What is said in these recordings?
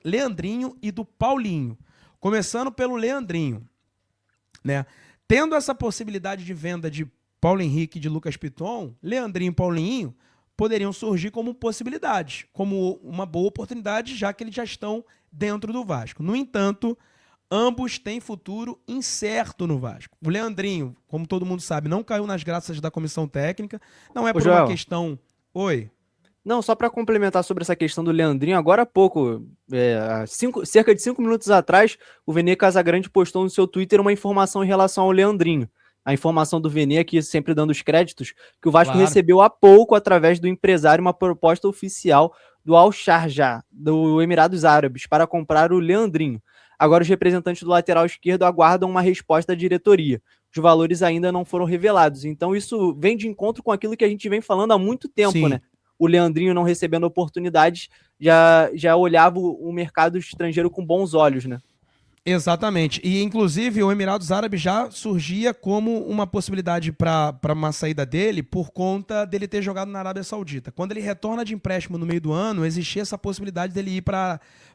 Leandrinho e do Paulinho. Começando pelo Leandrinho, né? Tendo essa possibilidade de venda de Paulo Henrique e de Lucas Piton, Leandrinho e Paulinho poderiam surgir como possibilidades, como uma boa oportunidade, já que eles já estão dentro do Vasco. No entanto, ambos têm futuro incerto no Vasco. O Leandrinho, como todo mundo sabe, não caiu nas graças da comissão técnica, não é Ô, por uma Joel. questão... Oi. Não, só para complementar sobre essa questão do Leandrinho, agora há pouco, cerca de 5 minutos atrás, o Vene Casagrande postou no seu Twitter uma informação em relação ao Leandrinho. A informação do Vene aqui, sempre dando os créditos, que o Vasco Claro. recebeu há pouco, através do empresário, uma proposta oficial do Al Sharjah, do Emirados Árabes, para comprar o Leandrinho. Agora os representantes do lateral esquerdo aguardam uma resposta da diretoria. Os valores ainda não foram revelados. Então isso vem de encontro com aquilo que a gente vem falando há muito tempo, né? Sim. O Leandrinho não recebendo oportunidades, já olhava o mercado estrangeiro com bons olhos, né? Exatamente. E, inclusive, o Emirados Árabes já surgia como uma possibilidade para uma saída dele por conta dele ter jogado na Arábia Saudita. Quando ele retorna de empréstimo no meio do ano, existia essa possibilidade dele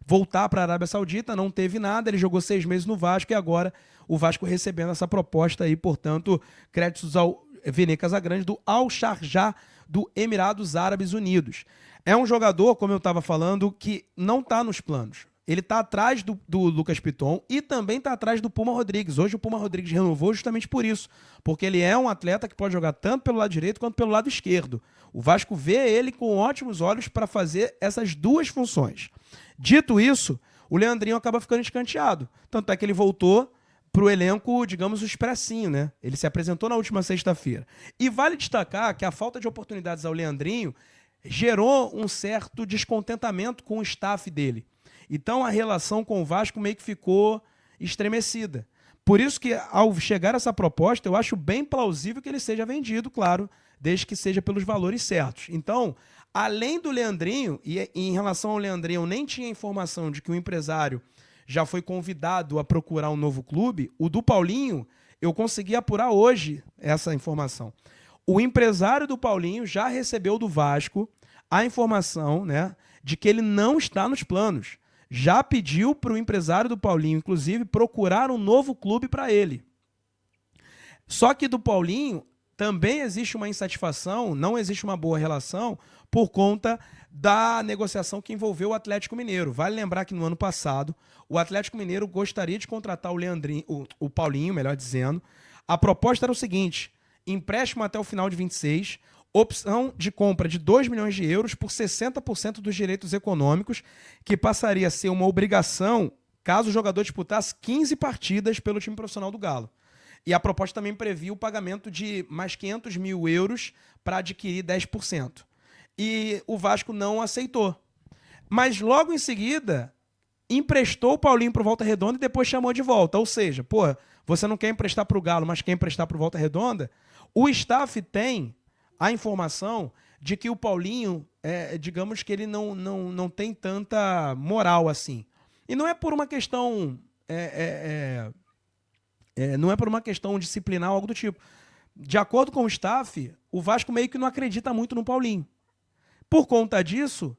voltar para a Arábia Saudita, não teve nada, ele jogou 6 meses no Vasco e agora o Vasco recebendo essa proposta aí, portanto, créditos ao Vene Casagrande do Al Sharjah do Emirados Árabes Unidos. É um jogador, como eu estava falando, que não está nos planos. Ele está atrás do Lucas Piton e também está atrás do Puma Rodrigues. Hoje o Puma Rodrigues renovou justamente por isso, porque ele é um atleta que pode jogar tanto pelo lado direito quanto pelo lado esquerdo. O Vasco vê ele com ótimos olhos para fazer essas duas funções. Dito isso, o Leandrinho acaba ficando escanteado. Tanto é que ele voltou para o elenco, digamos, o expressinho, né? Ele se apresentou na última sexta-feira. E vale destacar que a falta de oportunidades ao Leandrinho gerou um certo descontentamento com o staff dele. Então a relação com o Vasco meio que ficou estremecida. Por isso que, ao chegar essa proposta, eu acho bem plausível que ele seja vendido, claro, desde que seja pelos valores certos. Então, além do Leandrinho, e em relação ao Leandrinho, eu nem tinha informação de que o empresário já foi convidado a procurar um novo clube, o do Paulinho, eu consegui apurar hoje essa informação. O empresário do Paulinho já recebeu do Vasco a informação, né, de que ele não está nos planos. Já pediu para o empresário do Paulinho, inclusive, procurar um novo clube para ele. Só que do Paulinho também existe uma insatisfação, não existe uma boa relação por conta da negociação que envolveu o Atlético Mineiro. Vale lembrar que no ano passado o Atlético Mineiro gostaria de contratar o Leandrinho, o Paulinho, melhor dizendo. A proposta era o seguinte: empréstimo até o final de 26, opção de compra de 2 milhões de euros por 60% dos direitos econômicos, que passaria a ser uma obrigação caso o jogador disputasse 15 partidas pelo time profissional do Galo. E a proposta também previa o pagamento de mais 500 mil euros para adquirir 10%. E o Vasco não aceitou. Mas logo em seguida, emprestou o Paulinho para o Volta Redonda e depois chamou de volta. Ou seja, pô, você não quer emprestar para o Galo, mas quer emprestar para o Volta Redonda? O staff tem a informação de que o Paulinho, digamos que ele não tem tanta moral assim. E não é por uma questão... não é por uma questão disciplinar ou algo do tipo. De acordo com o staff, o Vasco meio que não acredita muito no Paulinho. Por conta disso,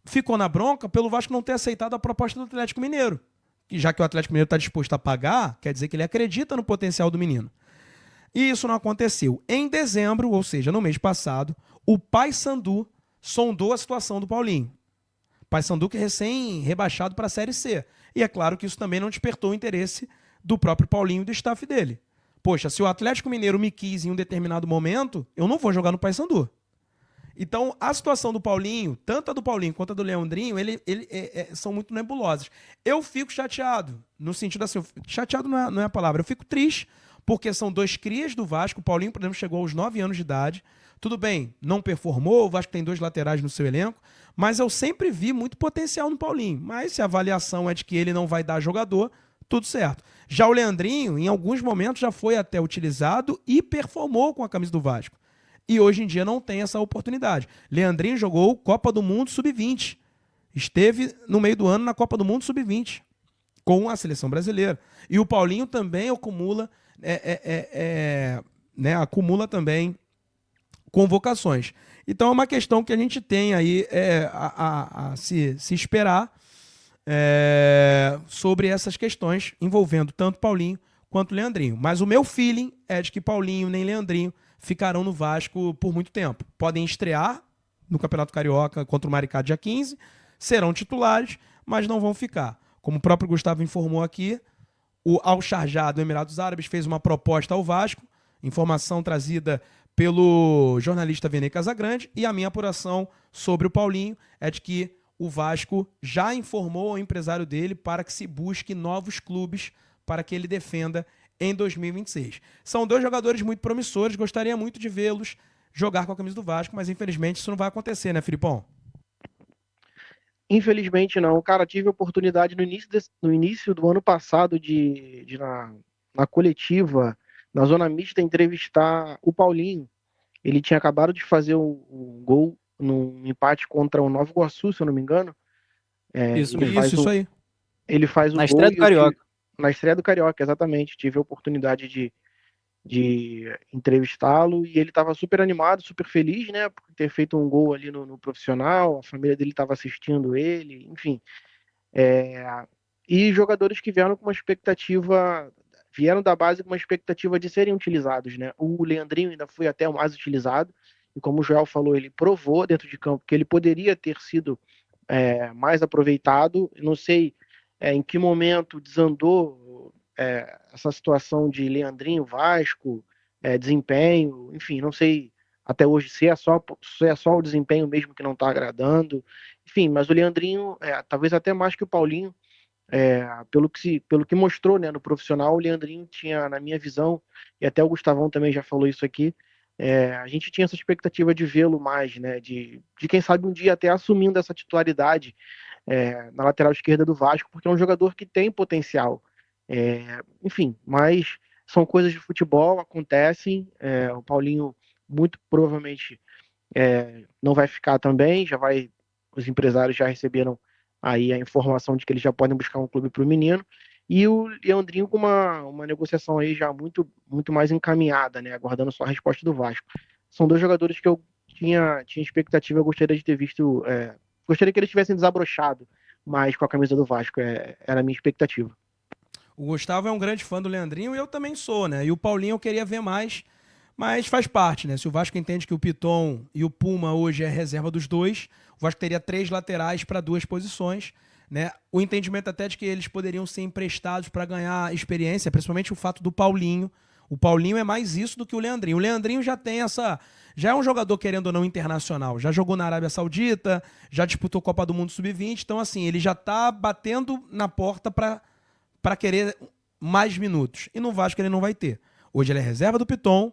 ficou na bronca pelo Vasco não ter aceitado a proposta do Atlético Mineiro. E já que o Atlético Mineiro está disposto a pagar, quer dizer que ele acredita no potencial do menino. E isso não aconteceu. Em dezembro, ou seja, no mês passado, o Paysandu sondou a situação do Paulinho. Paysandu que é recém-rebaixado para a Série C. E é claro que isso também não despertou o interesse do próprio Paulinho e do staff dele. Poxa, se o Atlético Mineiro me quis em um determinado momento, eu não vou jogar no Paysandu. Então, a situação do Paulinho, tanto a do Paulinho quanto a do Leandrinho, são muito nebulosas. Eu fico chateado, no sentido assim, chateado não é a palavra, eu fico triste, porque são dois crias do Vasco. O Paulinho, por exemplo, chegou aos 9 anos de idade. Tudo bem, não performou, o Vasco tem 2 laterais no seu elenco, mas eu sempre vi muito potencial no Paulinho. Mas se a avaliação é de que ele não vai dar jogador, tudo certo. Já o Leandrinho, em alguns momentos, já foi até utilizado e performou com a camisa do Vasco. E hoje em dia não tem essa oportunidade. Leandrinho jogou Copa do Mundo Sub-20. Esteve no meio do ano na Copa do Mundo Sub-20 com a seleção brasileira. E o Paulinho também acumula, acumula também convocações. Então é uma questão que a gente tem aí a se esperar. sobre essas questões envolvendo tanto Paulinho quanto Leandrinho. Mas o meu feeling é de que Paulinho nem Leandrinho ficarão no Vasco por muito tempo. Podem estrear no Campeonato Carioca contra o Maricá dia 15, serão titulares, mas não vão ficar. Como o próprio Gustavo informou aqui, o Al-Sharjah do Emirados Árabes fez uma proposta ao Vasco, informação trazida pelo jornalista Vene Casagrande, e a minha apuração sobre o Paulinho é de que o Vasco já informou ao empresário dele para que se busque novos clubes para que ele defenda em 2026. São dois jogadores muito promissores, gostaria muito de vê-los jogar com a camisa do Vasco, mas infelizmente isso não vai acontecer, né, Filipão? Infelizmente não. Cara, tive a oportunidade no início do ano passado na coletiva, na Zona Mista, entrevistar o Paulinho. Ele tinha acabado de fazer um gol num empate contra o Nova Iguaçu, se eu não me engano. Isso aí. Ele faz o Na gol estreia do Carioca. Na estreia do Carioca, exatamente. Tive a oportunidade de entrevistá-lo e ele estava super animado, super feliz, né, por ter feito um gol ali no profissional, a família dele estava assistindo ele, enfim. E jogadores que vieram com uma expectativa, vieram da base com uma expectativa de serem utilizados, né? O Leandrinho ainda foi até o mais utilizado, e como o Joel falou, ele provou dentro de campo que ele poderia ter sido mais aproveitado. Não sei em que momento desandou essa situação de Leandrinho, Vasco, desempenho, enfim, não sei até hoje se é só o desempenho mesmo que não está agradando, enfim, mas o Leandrinho, talvez até mais que o Paulinho, pelo que mostrou, né, no profissional, o Leandrinho tinha, na minha visão, e até o Gustavão também já falou isso aqui, a gente tinha essa expectativa de vê-lo mais, né, de quem sabe um dia até assumindo essa titularidade na lateral esquerda do Vasco, porque é um jogador que tem potencial. Enfim, mas são coisas de futebol, acontecem. O Paulinho muito provavelmente não vai ficar também, os empresários já receberam aí a informação de que eles já podem buscar um clube para o menino, e o Leandrinho com uma negociação aí já muito, muito mais encaminhada, né, aguardando só a resposta do Vasco. São dois jogadores que eu tinha expectativa, eu gostaria de ter visto, gostaria que eles tivessem desabrochado mais com a camisa do Vasco, era a minha expectativa. O Gustavo é um grande fã do Leandrinho e eu também sou, né? E o Paulinho eu queria ver mais, mas faz parte, né? Se o Vasco entende que o Piton e o Puma hoje é reserva dos dois, o Vasco teria 3 laterais para 2 posições, né? O entendimento até de que eles poderiam ser emprestados para ganhar experiência, principalmente o fato do Paulinho. O Paulinho é mais isso do que o Leandrinho. O Leandrinho já tem essa... Já é um jogador, querendo ou não, internacional. Já jogou na Arábia Saudita, já disputou Copa do Mundo Sub-20. Então, assim, ele já tá batendo na porta para querer mais minutos. E no Vasco ele não vai ter. Hoje ele é reserva do Piton,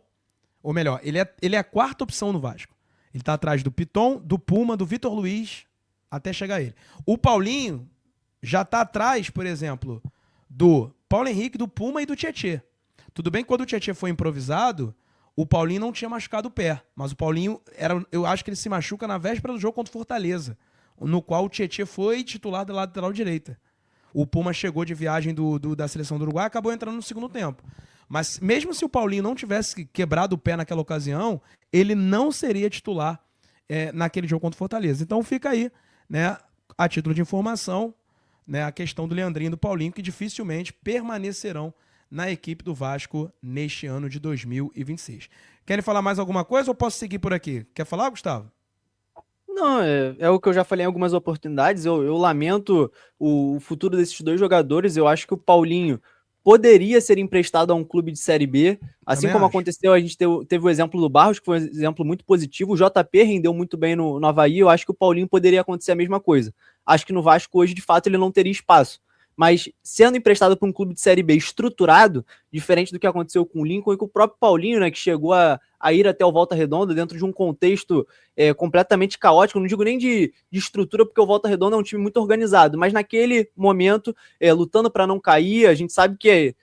ou melhor, ele é a 4ª opção no Vasco. Ele tá atrás do Piton, do Puma, do Vitor Luiz, até chegar ele. O Paulinho já tá atrás, por exemplo, do Paulo Henrique, do Puma e do Tietê. Tudo bem que quando o Tietê foi improvisado, o Paulinho não tinha machucado o pé, mas o Paulinho, eu acho que ele se machuca na véspera do jogo contra o Fortaleza, no qual o Tietê foi titular da lateral direita. O Puma chegou de viagem da seleção do Uruguai e acabou entrando no segundo tempo. Mas mesmo se o Paulinho não tivesse quebrado o pé naquela ocasião, ele não seria titular naquele jogo contra o Fortaleza. Então fica aí, né, a título de informação, né, a questão do Leandrinho e do Paulinho, que dificilmente permanecerão na equipe do Vasco neste ano de 2026. Querem falar mais alguma coisa ou posso seguir por aqui? Quer falar, Gustavo? Não, é o que eu já falei em algumas oportunidades. Eu lamento o futuro desses dois jogadores. Eu acho que o Paulinho poderia ser emprestado a um clube de Série B. Assim Também como acho. aconteceu, a gente teve o exemplo do Barros, que foi um exemplo muito positivo. O JP rendeu muito bem no Avaí. Eu acho que o Paulinho poderia acontecer a mesma coisa. Acho que no Vasco hoje, de fato, ele não teria espaço. Mas sendo emprestado para um clube de Série B estruturado, diferente do que aconteceu com o Lincoln e com o próprio Paulinho, né, que chegou a ir até o Volta Redonda dentro de um contexto completamente caótico, não digo nem de estrutura, porque o Volta Redonda é um time muito organizado, mas naquele momento, lutando para não cair, a gente sabe que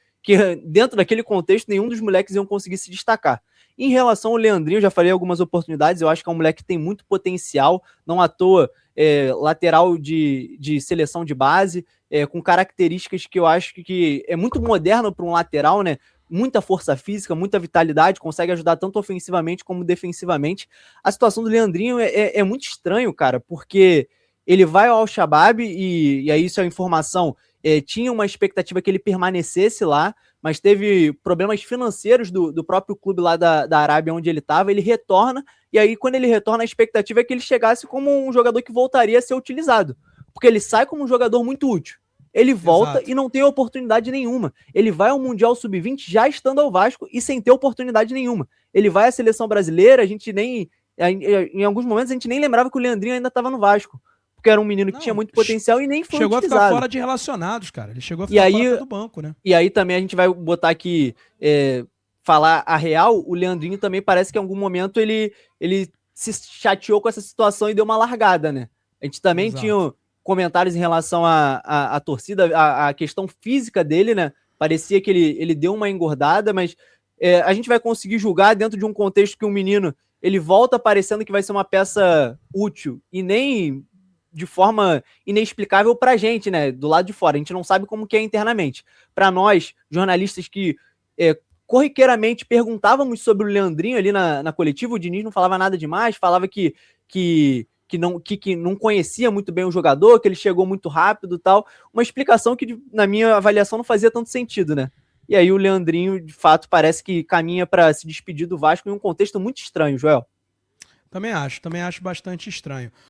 dentro daquele contexto, nenhum dos moleques iam conseguir se destacar. Em relação ao Leandrinho, já falei algumas oportunidades, eu acho que é um moleque que tem muito potencial, não à toa, lateral de seleção de base, com características que eu acho que é muito moderno para um lateral, né? Muita força física, muita vitalidade, consegue ajudar tanto ofensivamente como defensivamente. A situação do Leandrinho é muito estranho, cara, porque Ele vai ao Al-Shabaab e aí isso é informação, tinha uma expectativa que ele permanecesse lá, mas teve problemas financeiros do próprio clube lá da Arábia onde ele estava, ele retorna, e aí quando ele retorna a expectativa é que ele chegasse como um jogador que voltaria a ser utilizado, porque ele sai como um jogador muito útil. Ele volta e não tem oportunidade nenhuma. Ele vai ao Mundial Sub-20 já estando ao Vasco e sem ter oportunidade nenhuma. Ele vai à seleção brasileira, a gente nem... Em alguns momentos a gente nem lembrava que o Leandrinho ainda estava no Vasco, porque era um menino que tinha muito potencial e nem foi chegou utilizado. a ficar fora de relacionados, cara. Ele chegou a ficar fora do banco, né? E aí também a gente vai botar aqui, falar a real, o Leandrinho também parece que em algum momento ele se chateou com essa situação e deu uma largada, né? A gente também tinha comentários em relação à torcida, a questão física dele, né? Parecia que ele deu uma engordada, mas a gente vai conseguir julgar dentro de um contexto que um menino, ele volta parecendo que vai ser uma peça útil e nem de forma inexplicável pra gente, né? Do lado de fora. A gente não sabe como que é internamente. Para nós, jornalistas que corriqueiramente perguntávamos sobre o Leandrinho ali na coletiva, o Diniz não falava nada demais, falava que não conhecia muito bem o jogador, que ele chegou muito rápido e tal. Uma explicação que, na minha avaliação, não fazia tanto sentido, né? E aí o Leandrinho, de fato, parece que caminha para se despedir do Vasco em um contexto muito estranho, Joel. Também acho bastante estranho.